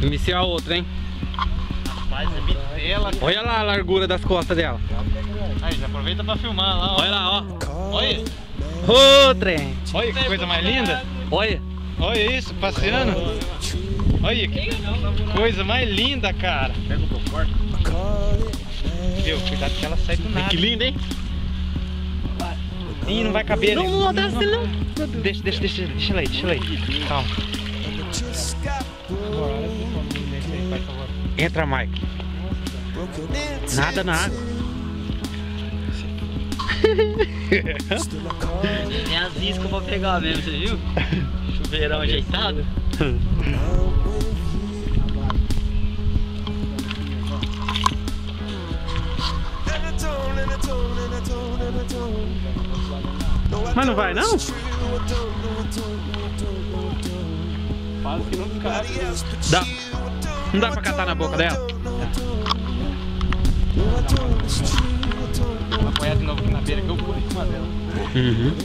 Iniciar outra, hein? Rapaz, é bitela. Olha lá a largura das costas dela. Aí, já aproveita pra filmar lá, ó. Olha lá, ó. Olha. Ô, trem. Olha que coisa mais linda. Olha. Olha isso, passeando. Olha que coisa mais linda, cara. Pega um pouco forte. Viu? Cuidado que ela sai do nada. Que linda, hein? Ih, não vai caber. Não, desce não. Deixa ela aí. Calma. Entra, Mike. Nada na água. Tem as iscas pra pegar mesmo, você viu? Chuveirão ajeitado. Mas não vai, não? Quase que não cabe. Dá. Não dá pra catar na boca dela? Vou apoiar de novo aqui na beira que eu pulo em cima dela. Uhum.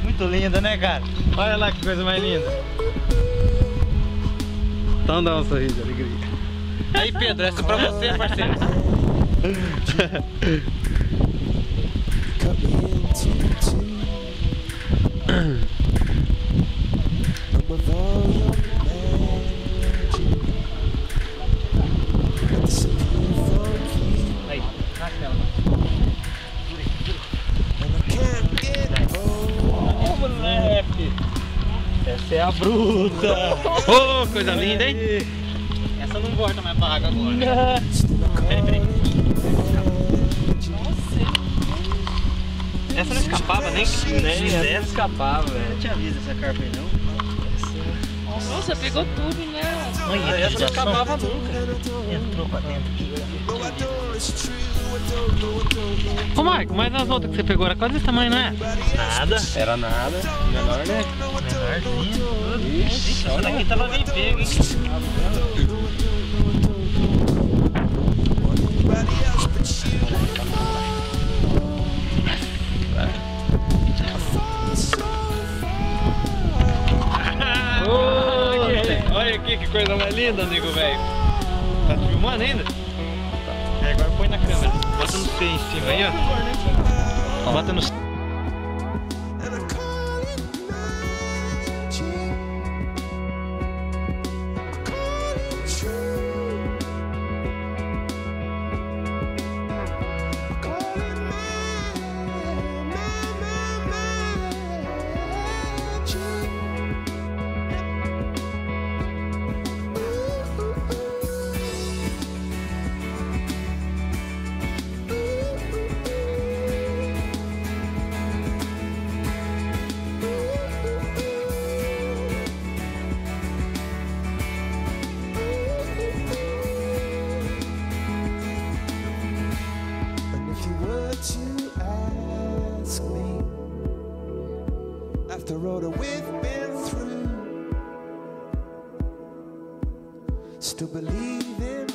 Muito linda, né, cara? Olha lá que coisa mais linda. Então dá um sorriso de alegria. Aí, Pedro, essa é pra você, parceiro. Aí, naquela. Ô, moleque! Essa é a bruta! Ô, coisa linda, hein? Essa não volta mais pra água agora, né? Peraí. Essa não escapava nem que Nem escapava, velho. não tinha visto essa carpa aí, não. Nossa, pegou tudo, né? Olha, essa não escapava nunca. Entrou pra dentro aqui. Ô, Mike, mas as outras que você pegou era quase desse tamanho, não é? Nada. Era nada. Menor, né? Menorzinha. Ixi, essa daqui tava bem pega, hein? Olha aqui que coisa mais linda, amigo velho. Tá filmando ainda? É, agora põe na câmera. Bota no C em cima aí, ó. Bota no C. After all that we've been through, still believe in